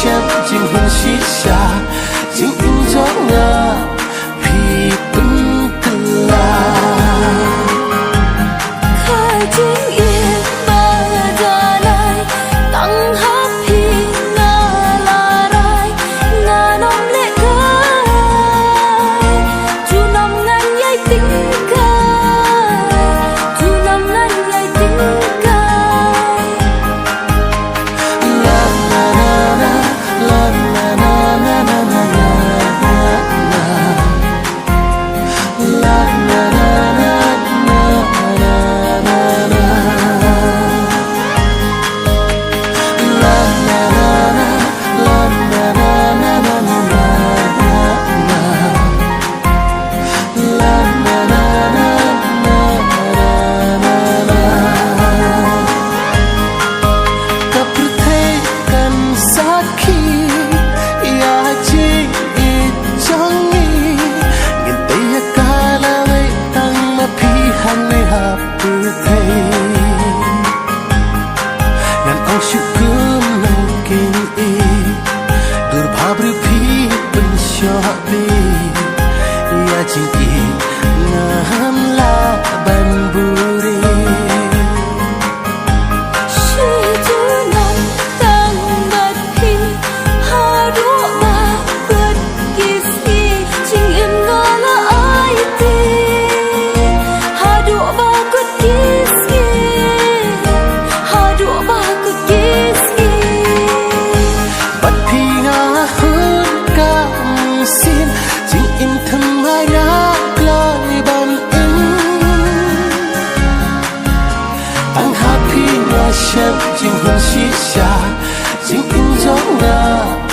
Chép chính hôn xí xa chính in gió ngà vì bưng từ là khai chính yên ba ra lại tăng hấp hi na la rai na nông lệ khai chu nằm ngăn nhai tính khai chu nằm ngăn nhai tính khai la la la la la la la la chép chính hôn xí xa chính in gió ngà